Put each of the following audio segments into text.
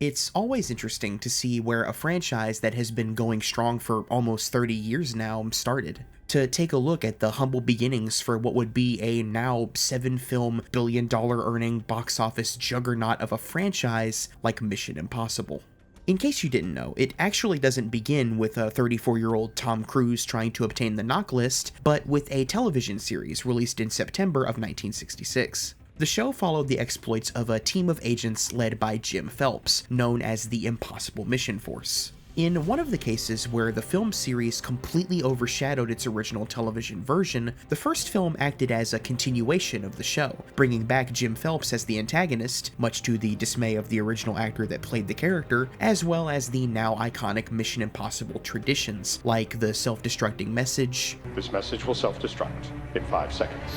It's always interesting to see where a franchise that has been going strong for almost 30 years now started. To take a look at the humble beginnings for what would be a now 7-film billion-dollar earning box office juggernaut of a franchise like Mission Impossible. In case you didn't know, it actually doesn't begin with a 34-year-old Tom Cruise trying to obtain the knock list, but with a television series released in September of 1966. The show followed the exploits of a team of agents led by Jim Phelps, known as the Impossible Mission Force. In one of the cases where the film series completely overshadowed its original television version, the first film acted as a continuation of the show, bringing back Jim Phelps as the antagonist, much to the dismay of the original actor that played the character, as well as the now iconic Mission Impossible traditions, like the self-destructing message, "This message will self-destruct in 5 seconds."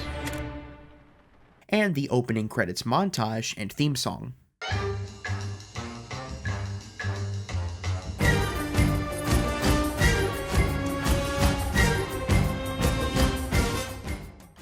and the opening credits montage and theme song.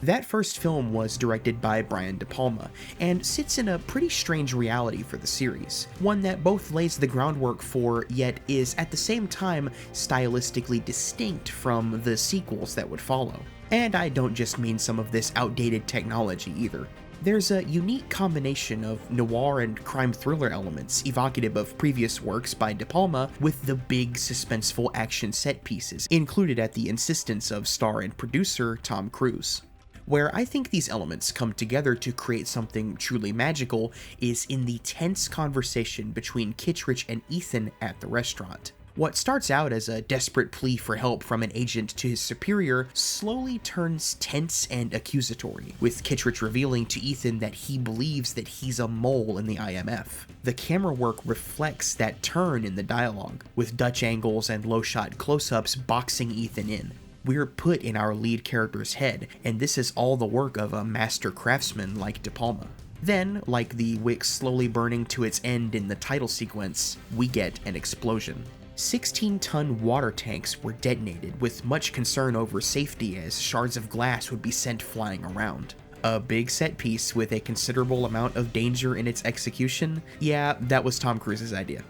That first film was directed by Brian De Palma, and sits in a pretty strange reality for the series, one that both lays the groundwork for, yet is at the same time stylistically distinct from the sequels that would follow. And I don't just mean some of this outdated technology either. There's a unique combination of noir and crime thriller elements evocative of previous works by De Palma, with the big suspenseful action set pieces included at the insistence of star and producer Tom Cruise. Where I think these elements come together to create something truly magical is in the tense conversation between Kittredge and Ethan at the restaurant. What starts out as a desperate plea for help from an agent to his superior slowly turns tense and accusatory, with Kittredge revealing to Ethan that he believes that he's a mole in the IMF. The camera work reflects that turn in the dialogue, with Dutch angles and low-shot close-ups boxing Ethan in. We're put in our lead character's head, and this is all the work of a master craftsman like De Palma. Then, like the wick slowly burning to its end in the title sequence, we get an explosion. 16-ton water tanks were detonated, with much concern over safety as shards of glass would be sent flying around. A big set piece with a considerable amount of danger in its execution? Yeah, that was Tom Cruise's idea.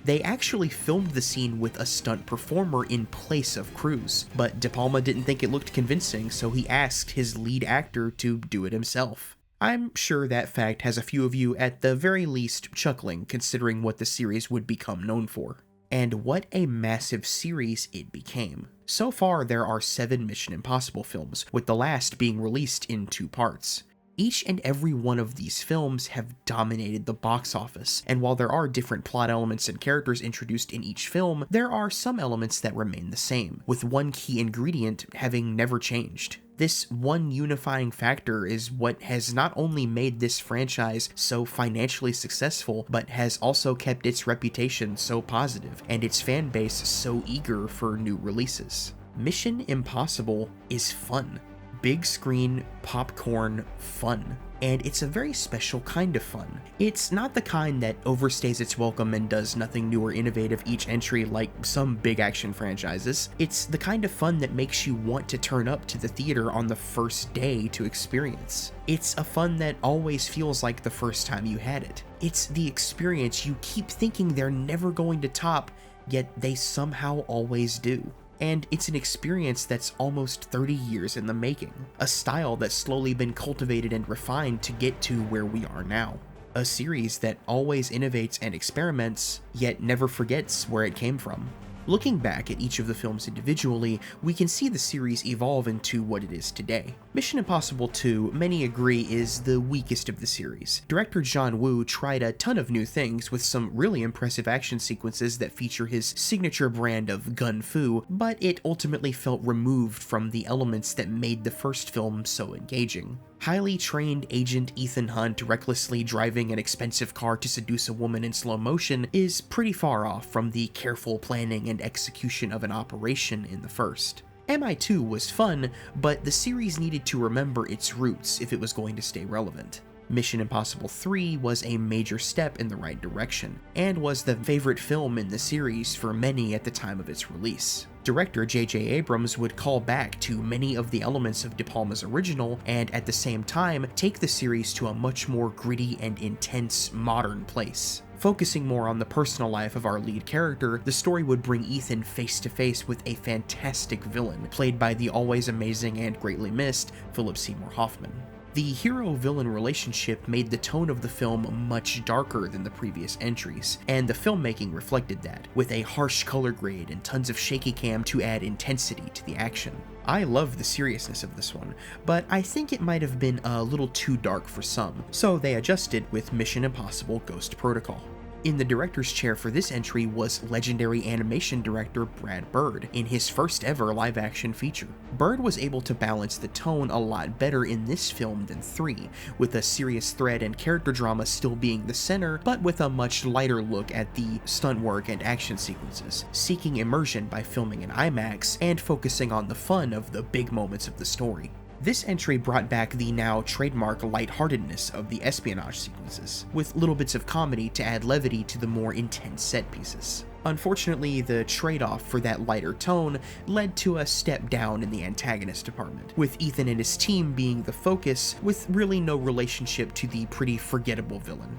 They actually filmed the scene with a stunt performer in place of Cruise, but De Palma didn't think it looked convincing, so he asked his lead actor to do it himself. I'm sure that fact has a few of you at the very least chuckling, considering what the series would become known for. And what a massive series it became. So far, there are 7 Mission Impossible films, with the last being released in 2 parts. Each and every one of these films have dominated the box office, and while there are different plot elements and characters introduced in each film, there are some elements that remain the same, with one key ingredient having never changed. This one unifying factor is what has not only made this franchise so financially successful, but has also kept its reputation so positive, and its fan base so eager for new releases. Mission Impossible is fun. Big screen, popcorn, fun. And it's a very special kind of fun. It's not the kind that overstays its welcome and does nothing new or innovative each entry like some big action franchises. It's the kind of fun that makes you want to turn up to the theater on the first day to experience. It's a fun that always feels like the first time you had it. It's the experience you keep thinking they're never going to top, yet they somehow always do. And it's an experience that's almost 30 years in the making, a style that's slowly been cultivated and refined to get to where we are now. A series that always innovates and experiments, yet never forgets where it came from. Looking back at each of the films individually, we can see the series evolve into what it is today. Mission Impossible 2, many agree, is the weakest of the series. Director John Woo tried a ton of new things with some really impressive action sequences that feature his signature brand of gun fu, but it ultimately felt removed from the elements that made the first film so engaging. Highly trained agent Ethan Hunt recklessly driving an expensive car to seduce a woman in slow motion is pretty far off from the careful planning and execution of an operation in the first. MI2 was fun, but the series needed to remember its roots if it was going to stay relevant. Mission Impossible 3 was a major step in the right direction, and was the favorite film in the series for many at the time of its release. Director J.J. Abrams would call back to many of the elements of De Palma's original, and at the same time take the series to a much more gritty and intense modern place. Focusing more on the personal life of our lead character, the story would bring Ethan face to face with a fantastic villain, played by the always amazing and greatly missed Philip Seymour Hoffman. The hero-villain relationship made the tone of the film much darker than the previous entries, and the filmmaking reflected that, with a harsh color grade and tons of shaky cam to add intensity to the action. I love the seriousness of this one, but I think it might have been a little too dark for some, so they adjusted with Mission Impossible Ghost Protocol. In the director's chair for this entry was legendary animation director Brad Bird in his first ever live-action feature. Bird was able to balance the tone a lot better in this film than 3, with a serious thread and character drama still being the center, but with a much lighter look at the stunt work and action sequences, seeking immersion by filming in IMAX and focusing on the fun of the big moments of the story. This entry brought back the now trademark lightheartedness of the espionage sequences, with little bits of comedy to add levity to the more intense set pieces. Unfortunately, the trade-off for that lighter tone led to a step down in the antagonist department, with Ethan and his team being the focus, with really no relationship to the pretty forgettable villain.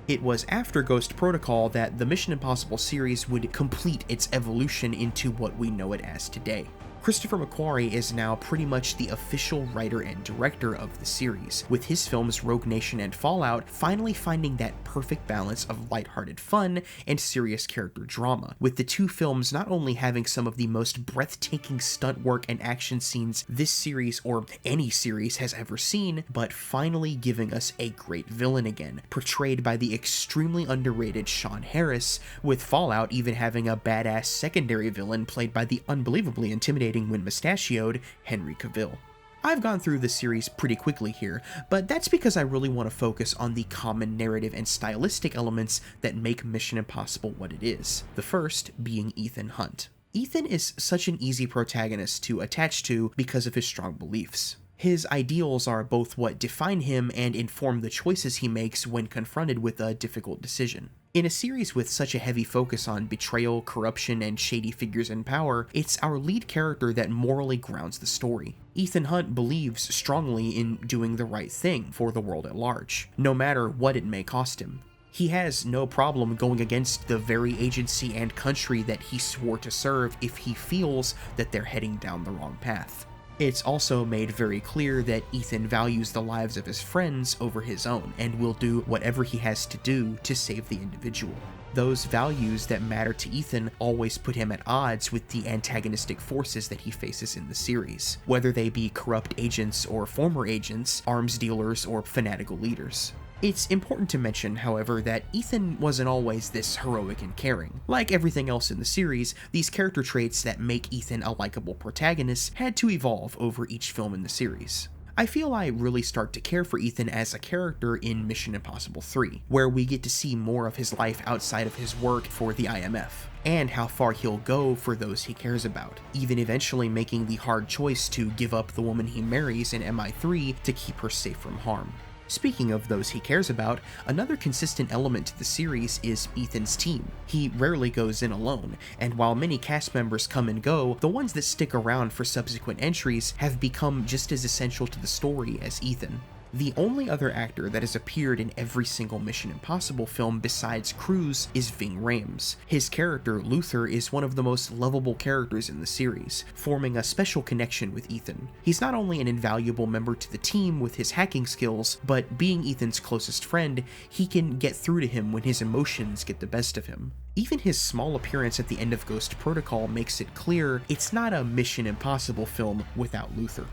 It was after Ghost Protocol that the Mission Impossible series would complete its evolution into what we know it as today. Christopher McQuarrie is now pretty much the official writer and director of the series, with his films Rogue Nation and Fallout finally finding that perfect balance of lighthearted fun and serious character drama, with the two films not only having some of the most breathtaking stunt work and action scenes this series or any series has ever seen, but finally giving us a great villain again, portrayed by the extremely underrated Sean Harris, with Fallout even having a badass secondary villain played by the unbelievably intimidating when mustachioed Henry Cavill. I've gone through the series pretty quickly here, but that's because I really want to focus on the common narrative and stylistic elements that make Mission Impossible what it is, the first being Ethan Hunt. Ethan is such an easy protagonist to attach to because of his strong beliefs. His ideals are both what define him and inform the choices he makes when confronted with a difficult decision. In a series with such a heavy focus on betrayal, corruption, and shady figures in power, it's our lead character that morally grounds the story. Ethan Hunt believes strongly in doing the right thing for the world at large, no matter what it may cost him. He has no problem going against the very agency and country that he swore to serve if he feels that they're heading down the wrong path. It's also made very clear that Ethan values the lives of his friends over his own, and will do whatever he has to do to save the individual. Those values that matter to Ethan always put him at odds with the antagonistic forces that he faces in the series, whether they be corrupt agents or former agents, arms dealers, or fanatical leaders. It's important to mention, however, that Ethan wasn't always this heroic and caring. Like everything else in the series, these character traits that make Ethan a likable protagonist had to evolve over each film in the series. I feel I really start to care for Ethan as a character in Mission Impossible 3, where we get to see more of his life outside of his work for the IMF, and how far he'll go for those he cares about, even eventually making the hard choice to give up the woman he marries in MI3 to keep her safe from harm. Speaking of those he cares about, another consistent element to the series is Ethan's team. He rarely goes in alone, and while many cast members come and go, the ones that stick around for subsequent entries have become just as essential to the story as Ethan. The only other actor that has appeared in every single Mission Impossible film besides Cruise is Ving Rhames. His character, Luther, is one of the most lovable characters in the series, forming a special connection with Ethan. He's not only an invaluable member to the team with his hacking skills, but being Ethan's closest friend, he can get through to him when his emotions get the best of him. Even his small appearance at the end of Ghost Protocol makes it clear it's not a Mission Impossible film without Luther.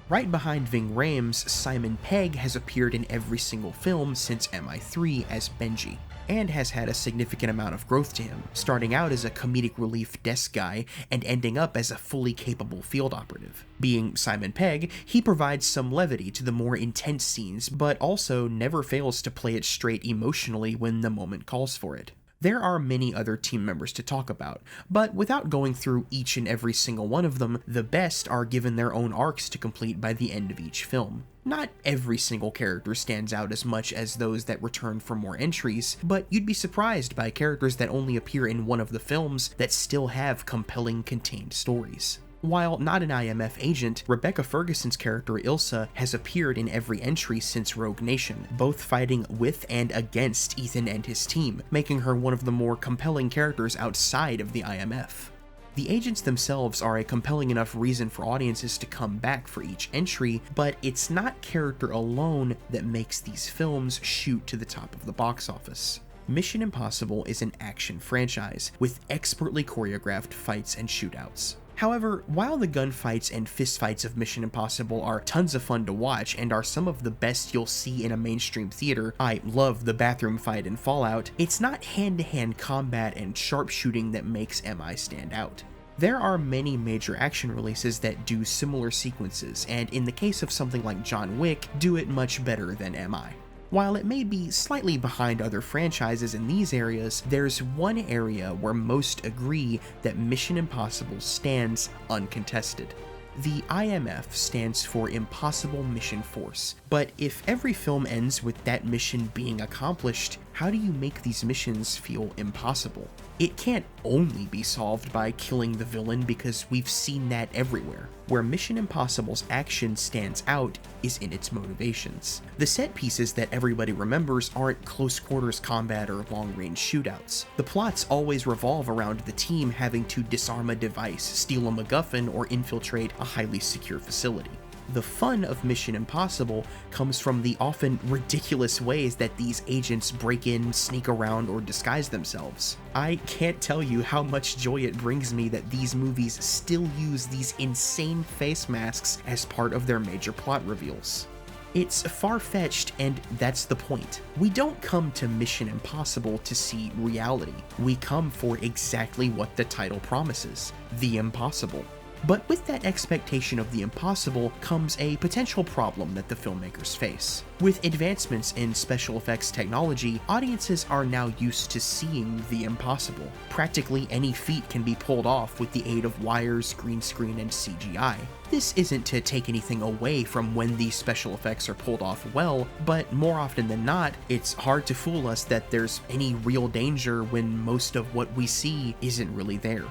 Right behind Ving Rhames, Simon Pegg has appeared in every single film since MI3 as Benji, and has had a significant amount of growth to him, starting out as a comedic relief desk guy and ending up as a fully capable field operative. Being Simon Pegg, he provides some levity to the more intense scenes, but also never fails to play it straight emotionally when the moment calls for it. There are many other team members to talk about, but without going through each and every single one of them, the best are given their own arcs to complete by the end of each film. Not every single character stands out as much as those that return for more entries, but you'd be surprised by characters that only appear in one of the films that still have compelling contained stories. While not an IMF agent, Rebecca Ferguson's character Ilsa has appeared in every entry since Rogue Nation, both fighting with and against Ethan and his team, making her one of the more compelling characters outside of the IMF. The agents themselves are a compelling enough reason for audiences to come back for each entry, but it's not character alone that makes these films shoot to the top of the box office. Mission Impossible is an action franchise with expertly choreographed fights and shootouts. However, while the gunfights and fistfights of Mission Impossible are tons of fun to watch and are some of the best you'll see in a mainstream theater, I love the bathroom fight in Fallout, it's not hand-to-hand combat and sharpshooting that makes MI stand out. There are many major action releases that do similar sequences, and in the case of something like John Wick, do it much better than MI. While it may be slightly behind other franchises in these areas, there's one area where most agree that Mission Impossible stands uncontested. The IMF stands for Impossible Mission Force, but if every film ends with that mission being accomplished, how do you make these missions feel impossible? It can't only be solved by killing the villain because we've seen that everywhere. Where Mission Impossible's action stands out is in its motivations. The set pieces that everybody remembers aren't close quarters combat or long-range shootouts. The plots always revolve around the team having to disarm a device, steal a MacGuffin, or infiltrate a highly secure facility. The fun of Mission Impossible comes from the often ridiculous ways that these agents break in, sneak around, or disguise themselves. I can't tell you how much joy it brings me that these movies still use these insane face masks as part of their major plot reveals. It's far-fetched, and that's the point. We don't come to Mission Impossible to see reality. We come for exactly what the title promises: the impossible. But with that expectation of the impossible comes a potential problem that the filmmakers face. With advancements in special effects technology, audiences are now used to seeing the impossible. Practically any feat can be pulled off with the aid of wires, green screen, and CGI. This isn't to take anything away from when these special effects are pulled off well, but more often than not, it's hard to fool us that there's any real danger when most of what we see isn't really there.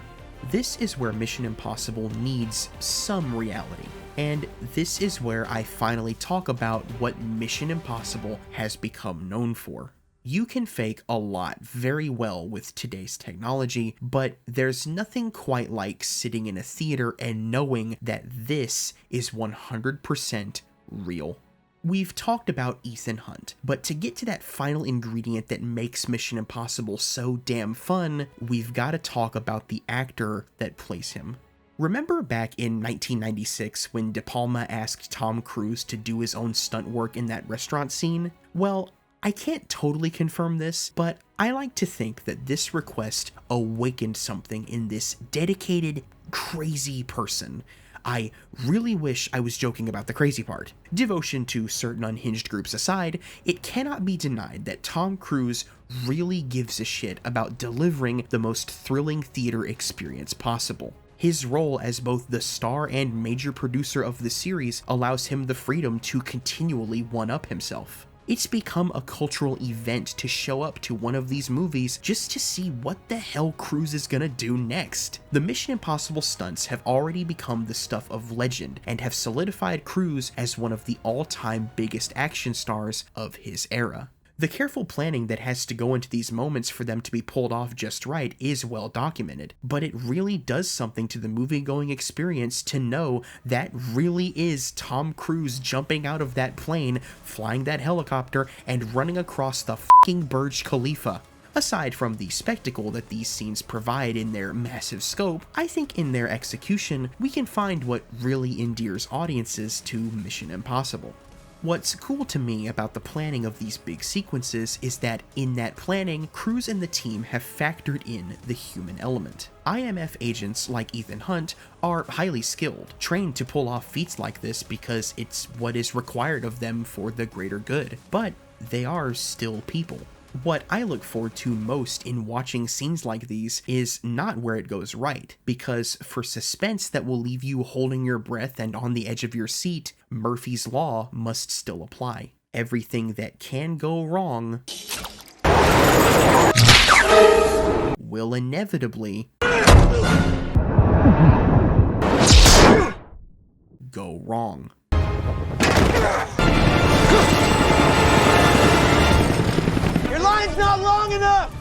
This is where Mission Impossible needs some reality, and this is where I finally talk about what Mission Impossible has become known for. You can fake a lot very well with today's technology, but there's nothing quite like sitting in a theater and knowing that this is 100% real. We've talked about Ethan Hunt, but to get to that final ingredient that makes Mission Impossible so damn fun, we've got to talk about the actor that plays him. Remember back in 1996 when De Palma asked Tom Cruise to do his own stunt work in that restaurant scene? Well, I can't totally confirm this, but I like to think that this request awakened something in this dedicated, crazy person. I really wish I was joking about the crazy part. Devotion to certain unhinged groups aside, it cannot be denied that Tom Cruise really gives a shit about delivering the most thrilling theater experience possible. His role as both the star and major producer of the series allows him the freedom to continually one-up himself. It's become a cultural event to show up to one of these movies just to see what the hell Cruise is gonna do next. The Mission Impossible stunts have already become the stuff of legend and have solidified Cruise as one of the all-time biggest action stars of his era. The careful planning that has to go into these moments for them to be pulled off just right is well documented, but it really does something to the movie-going experience to know that really is Tom Cruise jumping out of that plane, flying that helicopter, and running across the fucking Burj Khalifa. Aside from the spectacle that these scenes provide in their massive scope, I think in their execution, we can find what really endears audiences to Mission Impossible. What's cool to me about the planning of these big sequences is that in that planning, Cruise and the team have factored in the human element. IMF agents like Ethan Hunt are highly skilled, trained to pull off feats like this because it's what is required of them for the greater good, but they are still people. What I look forward to most in watching scenes like these is not where it goes right, because for suspense that will leave you holding your breath and on the edge of your seat, Murphy's Law must still apply. Everything that can go wrong will inevitably go wrong. Your line's not long enough!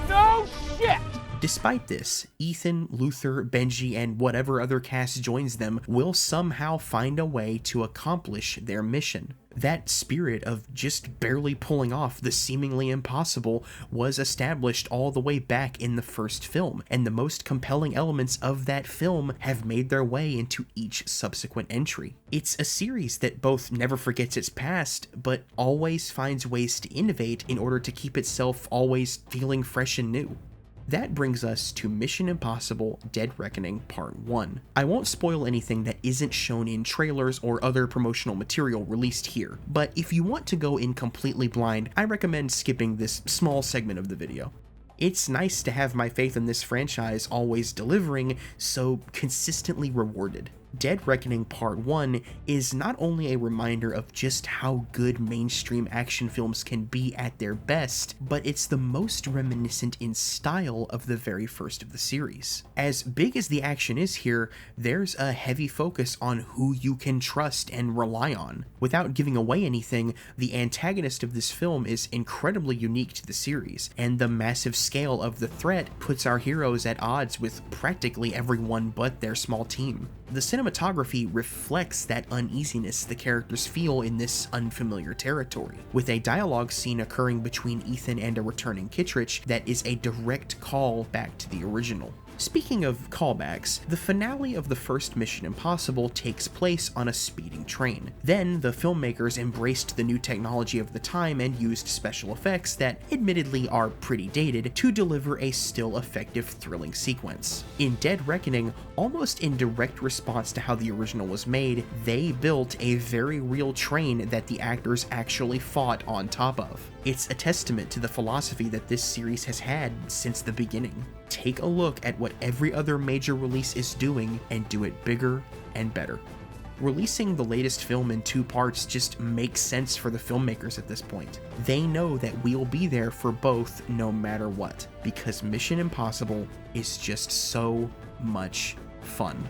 No shit! Despite this, Ethan, Luther, Benji, and whatever other cast joins them will somehow find a way to accomplish their mission. That spirit of just barely pulling off the seemingly impossible was established all the way back in the first film, and the most compelling elements of that film have made their way into each subsequent entry. It's a series that both never forgets its past, but always finds ways to innovate in order to keep itself always feeling fresh and new. That brings us to Mission Impossible Dead Reckoning Part 1. I won't spoil anything that isn't shown in trailers or other promotional material released here, but if you want to go in completely blind, I recommend skipping this small segment of the video. It's nice to have my faith in this franchise always delivering so consistently rewarded. Dead Reckoning Part 1 is not only a reminder of just how good mainstream action films can be at their best, but it's the most reminiscent in style of the very first of the series. As big as the action is here, there's a heavy focus on who you can trust and rely on. Without giving away anything, the antagonist of this film is incredibly unique to the series, and the massive scale of the threat puts our heroes at odds with practically everyone but their small team. The cinematography reflects that uneasiness the characters feel in this unfamiliar territory, with a dialogue scene occurring between Ethan and a returning Kittredge that is a direct call back to the original. Speaking of callbacks, the finale of the first Mission Impossible takes place on a speeding train. Then, the filmmakers embraced the new technology of the time and used special effects that admittedly are pretty dated to deliver a still effective, thrilling sequence. In Dead Reckoning, almost in direct response to how the original was made, they built a very real train that the actors actually fought on top of. It's a testament to the philosophy that this series has had since the beginning. Take a look at what every other major release is doing and do it bigger and better. Releasing the latest film in 2 parts just makes sense for the filmmakers at this point. They know that we'll be there for both no matter what, because Mission Impossible is just so much fun.